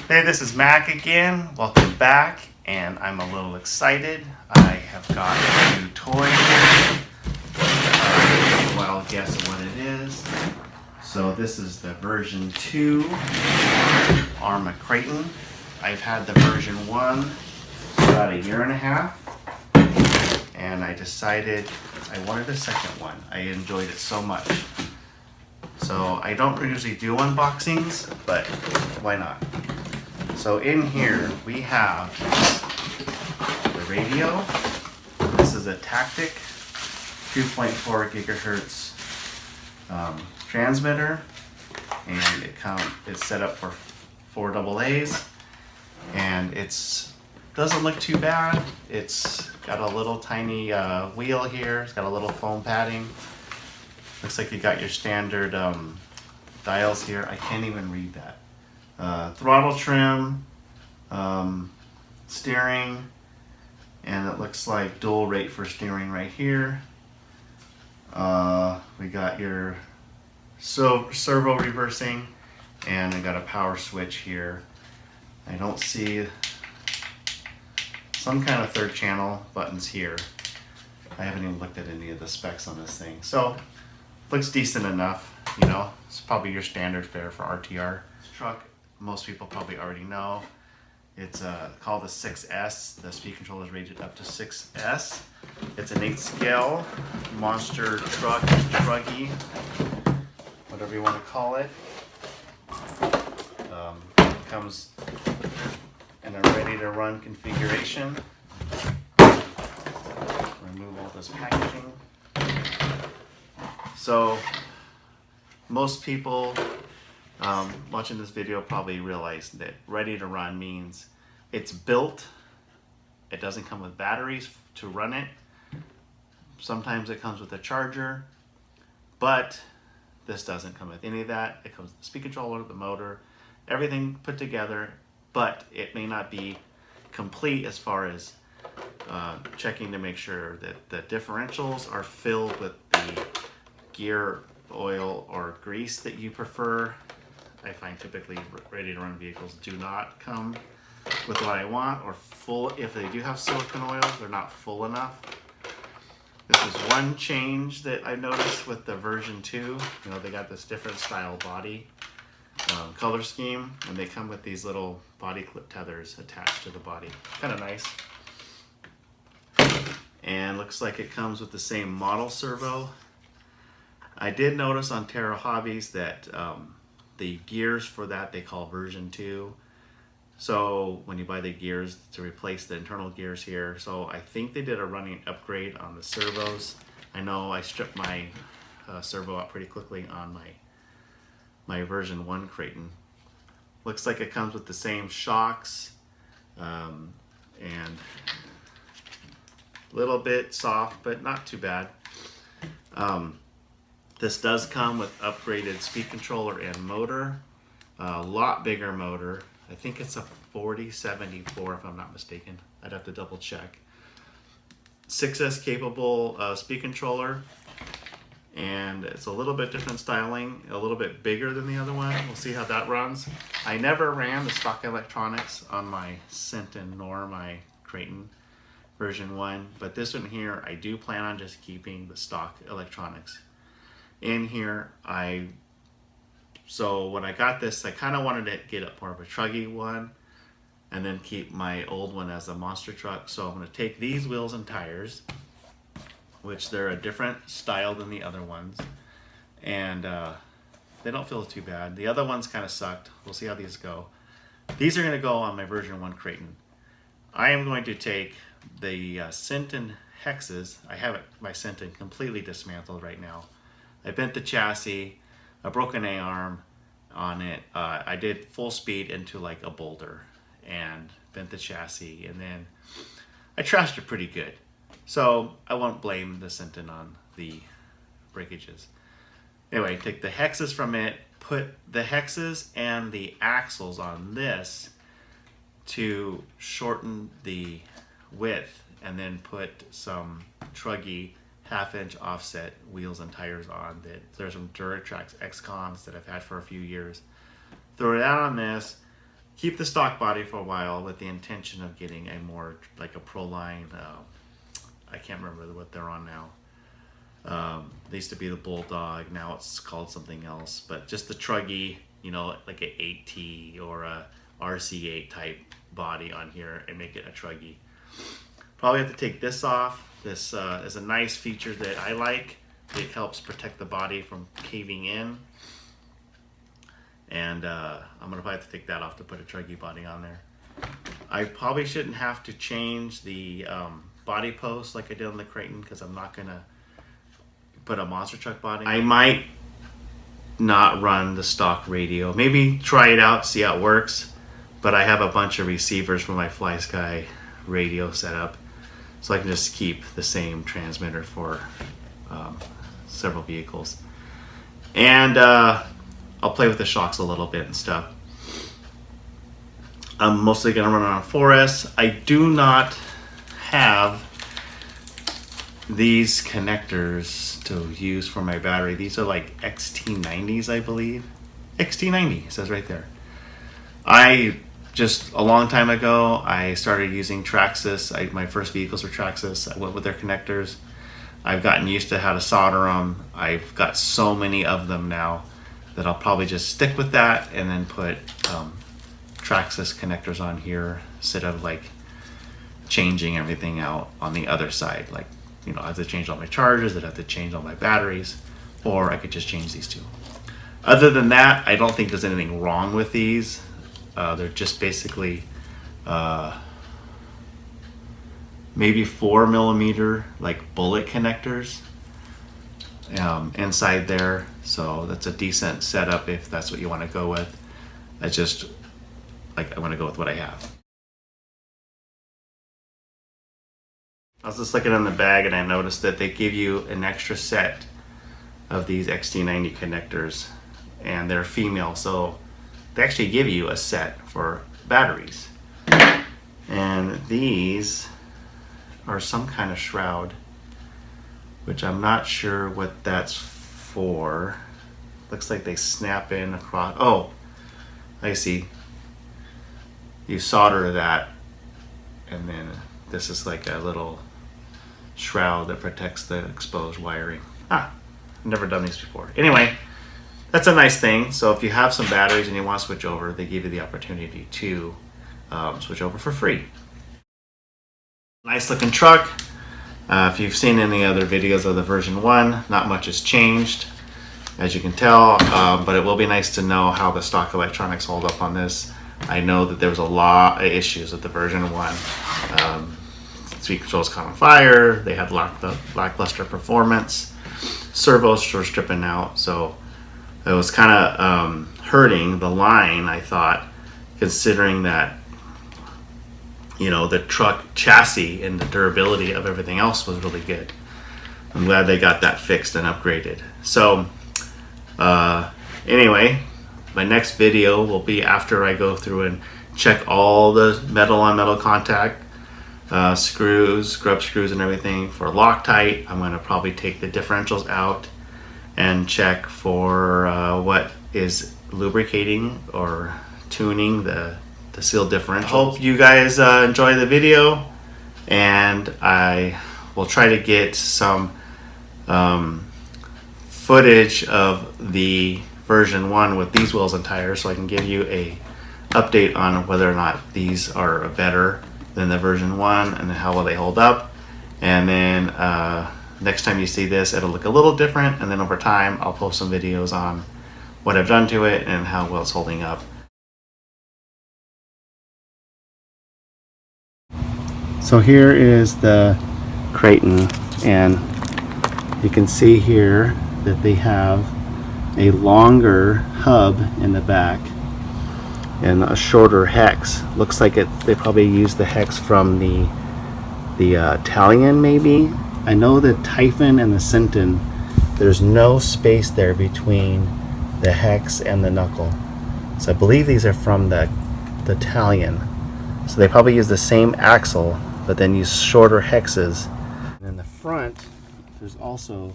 Hey, this is Mac again. Welcome back, and I'm a little excited. I have got a new toy here. Wild guess of what it is. So this is the version 2 Arrma Kraton. I've had the version 1 about a year and a half, and I decided I wanted a second one. I enjoyed it so much. So I don't usually do unboxings, but why not? So in here we have the radio. This is a Tactic 2.4 gigahertz transmitter, and it's set up for 4 AA's, and it's doesn't look too bad. It's got a little tiny wheel here. It's got a little foam padding. Looks like you got your standard dials here. I can't even read that. Throttle trim, steering, and it looks like dual rate for steering right here. We got your servo reversing, and I got a power switch here. I don't see some kind of third channel buttons here. I haven't even looked at any of the specs on this thing. So looks decent enough, you know. It's probably your standard fare for RTR. This truck, most people probably already know. It's called the 6S. The speed controller is rated up to 6S. It's an 8 scale monster truck, truggy, whatever you want to call it. It comes in a ready to run configuration. Remove all this packaging. So most people watching this video probably realize that ready to run means it's built. It doesn't come with batteries to run it. Sometimes it comes with a charger, but this doesn't come with any of that. It comes with the speed controller, the motor, everything put together, but it may not be complete as far as checking to make sure that the differentials are filled with the gear, oil, or grease that you prefer. I find typically ready to run vehicles do not come with what I want, or full. If they do have silicone oil, they're not full enough. This is one change that I noticed with the version 2. You know, they got this different style body color scheme, and they come with these little body clip tethers attached to the body. Kind of nice. And looks like it comes with the same model servo. I did notice on Terra Hobbies that the gears for that they call version 2. So when you buy the gears to replace the internal gears here, so I think they did a running upgrade on the servos. I know I stripped my servo out pretty quickly on my version 1 Kraton. Looks like it comes with the same shocks, and a little bit soft, but not too bad. This does come with upgraded speed controller and motor, a lot bigger motor. I think it's a 4074 if I'm not mistaken. I'd have to double check. 6S capable speed controller, and it's a little bit different styling, a little bit bigger than the other one. We'll see how that runs. I never ran the stock electronics on my Sinton nor my Kraton version 1, but this one here I do plan on just keeping the stock electronics in here. So when I got this, I kind of wanted to get it more of a truggy one and then keep my old one as a monster truck. So I'm going to take these wheels and tires, which they're a different style than the other ones, and they don't feel too bad. The other ones kind of sucked. We'll see how these go. These are going to go on my version 1 Kraton. I am going to take the Sinton hexes. I have my Sinton completely dismantled right now. I bent the chassis, I broke an A-arm on it. I did full speed into like a boulder and bent the chassis, and then I trashed it pretty good. So I won't blame the Sinton on the breakages. Anyway, take the hexes from it, put the hexes and the axles on this to shorten the width, and then put some truggy 1/2-inch offset wheels and tires on. That there's some Duratrax X-Cons that I've had for a few years. Throw it out on this, keep the stock body for a while with the intention of getting a more like a Pro line. I can't remember what they're on now. They used to be the Bulldog, now it's called something else, but just the truggy, you know, like a 8T or a RC8 type body on here and make it a truggy. Probably have to take this off. This is a nice feature that I like. It helps protect the body from caving in. And I'm gonna probably have to take that off to put a truggy body on there. I probably shouldn't have to change the body post like I did on the Kraton, because I'm not gonna put a monster truck body. I might not run the stock radio. Maybe try it out, see how it works. But I have a bunch of receivers for my FlySky radio setup, so I can just keep the same transmitter for several vehicles. And I'll play with the shocks a little bit and stuff. I'm mostly gonna run on 4S. I do not have these connectors to use for my battery. These are like XT90s, I believe. XT90, it says right there. I just, a long time ago, I started using Traxxas. My first vehicles were Traxxas. I went with their connectors. I've gotten used to how to solder them. I've got so many of them now that I'll probably just stick with that and then put Traxxas connectors on here instead of like changing everything out on the other side. Like, you know, I have to change all my chargers, I'd have to change all my batteries, or I could just change these two. Other than that, I don't think there's anything wrong with these. They're just basically maybe 4mm like bullet connectors inside there. So that's a decent setup if that's what you want to go with. I just like, I want to go with what I have. I was just looking in the bag and I noticed that they give you an extra set of these XT90 connectors, and they're female, so they actually give you a set for batteries. And these are some kind of shroud, which I'm not sure what that's for. Looks like they snap in across. Oh, I see. You solder that, and then this is like a little shroud that protects the exposed wiring. I've never done these before. Anyway, that's a nice thing. So if you have some batteries and you want to switch over, they give you the opportunity to switch over for free. Nice looking truck. If you've seen any other videos of the version 1, not much has changed, as you can tell, but it will be nice to know how the stock electronics hold up on this. I know that there was a lot of issues with the version 1. Speed controls caught on fire, they had lackluster performance, servos were stripping out, so it was kind of hurting the line, I thought, considering that, you know, the truck chassis and the durability of everything else was really good. I'm glad they got that fixed and upgraded. So anyway, my next video will be after I go through and check all the metal on metal contact, screws, grub screws and everything for Loctite. I'm going to probably take the differentials out and check for what is lubricating or tuning the seal differential. Hope you guys enjoy the video, and I will try to get some footage of the version 1 with these wheels and tires, so I can give you a update on whether or not these are better than the version 1 and how well they hold up. And then next time you see this, it'll look a little different, and then over time I'll post some videos on what I've done to it and how well it's holding up. So here is the Kraton, and you can see here that they have a longer hub in the back and a shorter hex. Looks like they probably used the hex from the Italian, maybe. I know the Typhon and the Sinton, there's no space there between the hex and the knuckle. So I believe these are from the Italian. So they probably use the same axle, but then use shorter hexes. And in the front, there's also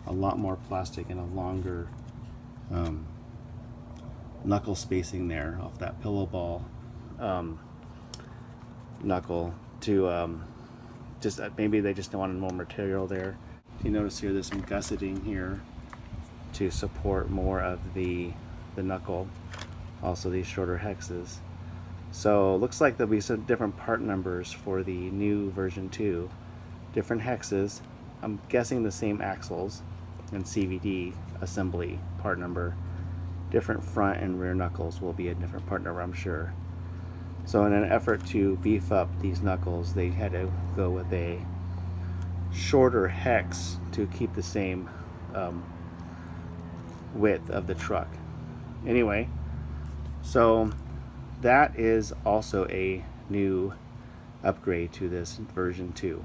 a lot more plastic and a longer knuckle spacing there off that pillow ball knuckle to just maybe they just wanted more material there. You notice here there's some gusseting here to support more of the knuckle. Also these shorter hexes. So it looks like there'll be some different part numbers for the new version 2. Different hexes. I'm guessing the same axles and CVD assembly part number. Different front and rear knuckles will be a different part number, I'm sure. So in an effort to beef up these knuckles, they had to go with a shorter hex to keep the same width of the truck. Anyway, so that is also a new upgrade to this version 2.